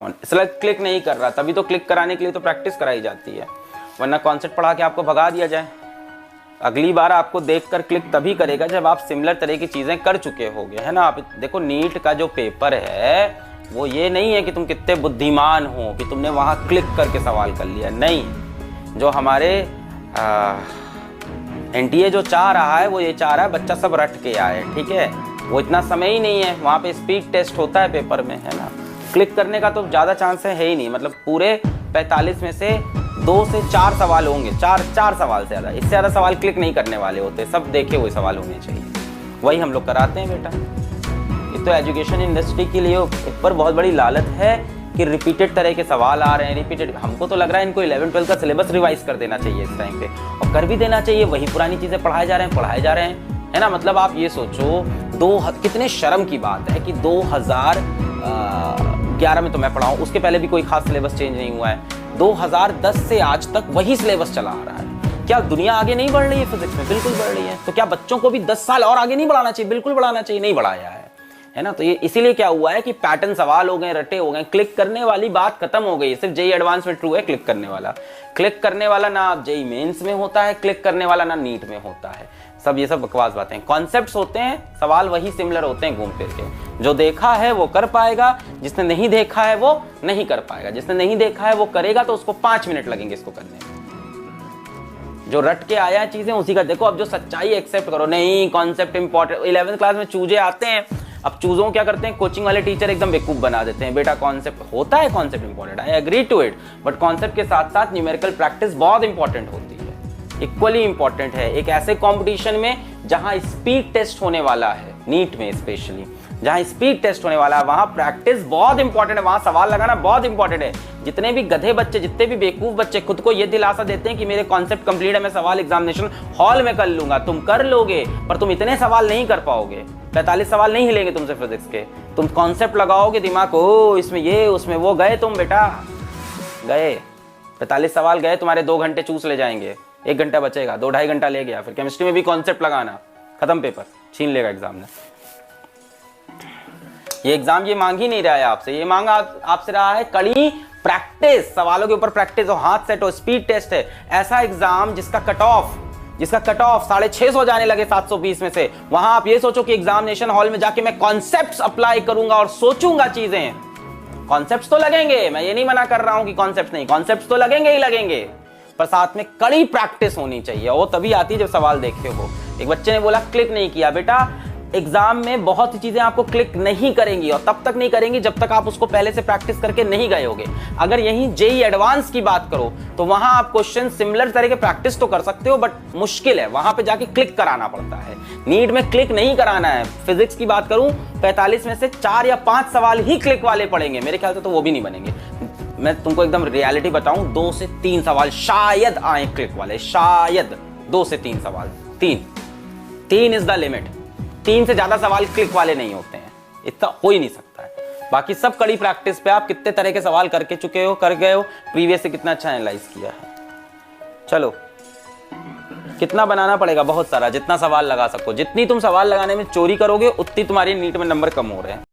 इसलिए क्लिक नहीं कर रहा, तभी तो क्लिक कराने के लिए तो प्रैक्टिस कराई जाती है, वरना कॉन्सेप्ट पढ़ा के आपको भगा दिया जाए। अगली बार आपको देखकर क्लिक तभी करेगा जब आप सिमिलर तरह की चीज़ें कर चुके होगे, है ना। आप देखो नीट का जो पेपर है वो ये नहीं है कि तुम कितने बुद्धिमान हो कि तुमने वहाँ क्लिक करके सवाल कर लिया, नहीं। जो हमारे एनटीए जो चाह रहा है वो ये चाह रहा है बच्चा सब रट के आए, ठीक है। वो इतना समय ही नहीं है, वहाँ पे स्पीड टेस्ट होता है पेपर में, है ना। क्लिक करने का तो ज़्यादा चांस है ही नहीं, मतलब पूरे 45 में से 2 से 4 सवाल होंगे, चार सवाल से ज़्यादा, इससे ज़्यादा सवाल क्लिक नहीं करने वाले होते, सब देखे हुए सवाल होने चाहिए। वही हम लोग कराते हैं बेटा। ये तो एजुकेशन इंडस्ट्री के लिए ऊपर बहुत बड़ी लालच है कि रिपीटेड तरह के सवाल आ रहे हैं, रिपीटेड। हमको तो लग रहा है इनको 11-12 का सिलेबस रिवाइज कर देना चाहिए इस टाइम पे, और कर भी देना चाहिए। वही पुरानी चीज़ें पढ़ाए जा रहे हैं, है ना। मतलब आप ये सोचो, कितने शर्म की बात है कि 2011 में तो मैं पढ़ा हूँ, उसके पहले भी कोई खास सिलेबस चेंज नहीं हुआ है। 2010 से आज तक वही सिलेबस चला आ रहा है। क्या दुनिया आगे नहीं बढ़ रही है फिजिक्स में? बिल्कुल बढ़ रही है। तो क्या बच्चों को भी 10 साल और आगे नहीं बढ़ाना चाहिए? बिल्कुल बढ़ाना चाहिए, नहीं बढ़ाया है ना। तो ये इसीलिए क्या हुआ है कि पैटर्न सवाल हो गए, रटे हो गए, क्लिक करने वाली बात खत्म हो गई। सिर्फ जेई एडवांस में ट्रू है क्लिक करने वाला ना आप जेई मेंस में होता है, क्लिक करने वाला ना नीट में होता है। सब ये सब बकवास बातें हैं। कॉन्सेप्ट्स होते हैं, सवाल वही सिमिलर होते हैं घूम फिर के। जो देखा है वो कर पाएगा, जिसने नहीं देखा है वो नहीं कर पाएगा। जिसने नहीं देखा है वो करेगा तो उसको 5 मिनट लगेंगे इसको करने में। जो रट के आया चीजें उसी का देखो। अब जो सच्चाई एक्सेप्ट करो, नहीं कॉन्सेप्ट इंपॉर्टेंट। 11th क्लास में चूजे आते हैं, अब चूजों क्या करते हैं, कोचिंग वाले टीचर एकदम बेवकूफ बना देते हैं। बेटा कॉन्सेप्ट होता है, concept important, I agree to it, but concept के साथ साथ न्यूमेरिकल प्रैक्टिस बहुत इंपॉर्टेंट होती है, इक्वली इंपॉर्टेंट है। एक ऐसे कंपटीशन में जहां स्पीड टेस्ट होने वाला है, नीट में स्पेशली जहां स्पीड टेस्ट होने वाला है, वहां प्रैक्टिस बहुत इंपॉर्टेंट है, वहां सवाल लगाना बहुत इंपॉर्टेंट है। जितने भी गधे बच्चे, जितने भी बेवकूफ बच्चे खुद को ये दिलासा देते हैं कि मेरे कॉन्सेप्ट कंप्लीट है, मैं सवाल एग्जामिनेशन हॉल में कर लूंगा, तुम कर लोगे, पर तुम इतने सवाल नहीं कर पाओगे। 45 सवाल नहीं हिलेंगे तुमसे फिजिक्स के। तुम कॉन्सेप्ट लगाओगे दिमाग को, इसमें ये उसमें वो, गए तुम बेटा, गए 45 सवाल गए तुम्हारे। 2 घंटे चूस ले जाएंगे, 1 घंटा बचेगा, 2-2.5 घंटा ले गया। फिर केमिस्ट्री में भी कॉन्सेप्ट लगाना, खत्म, पेपर छीन लेगा एग्जाम ने। ये एग्जाम ये मांग ही नहीं रहा है आपसे, ये मांगा आपसे रहा है कड़ी प्रैक्टिस, सवालों के ऊपर प्रैक्टिस हो, हाथ सेट हो, स्पीड टेस्ट है। ऐसा एग्जाम जिसका कट ऑफ 650 जाने लगे 720 में से। वहां आप ये सोचो कि एग्जामिनेशन हॉल में जाके मैं कॉन्सेप्ट्स अप्लाई करूंगा और सोचूंगा चीजें। कॉन्सेप्ट्स तो लगेंगे, मैं ये नहीं मना कर रहा हूं कि कॉन्सेप्ट्स नहीं, कॉन्सेप्ट्स तो लगेंगे ही लगेंगे, पर साथ में कड़ी प्रैक्टिस होनी चाहिए। वो तभी आती है जब सवाल देखे हो। एक बच्चे ने बोला क्लिक नहीं किया। बेटा एग्जाम में बहुत सी चीजें आपको क्लिक नहीं करेंगी, और तब तक नहीं करेंगी जब तक आप उसको पहले से प्रैक्टिस करके नहीं गए होगे। अगर यहीं जेई एडवांस की बात करो तो वहां आप क्वेश्चन सिमिलर तरह के प्रैक्टिस तो कर सकते हो, बट मुश्किल है, वहां पे जाके क्लिक कराना पड़ता है। नीट में क्लिक नहीं कराना है। फिजिक्स की बात करूं, 45 में से 4 या 5 सवाल ही क्लिक वाले पड़ेंगे, मेरे ख्याल से तो वो भी नहीं बनेंगे। मैं तुमको एकदम रियलिटी बताऊं, 2 से 3 सवाल शायद आए क्लिक वाले, शायद 2 से 3 सवाल, 3 इज द लिमिट। 3 से ज्यादा सवाल क्लिक वाले नहीं होते हैं, इतना हो ही नहीं सकता है। बाकी सब कड़ी प्रैक्टिस पे आप कितने तरह के सवाल करके चुके हो, कर गए हो, प्रीवियस से कितना अच्छा एनालाइज किया है। चलो कितना बनाना पड़ेगा, बहुत सारा, जितना सवाल लगा सको। जितनी तुम सवाल लगाने में चोरी करोगे उतनी तुम्हारी नीट में नंबर कम हो रहे हैं।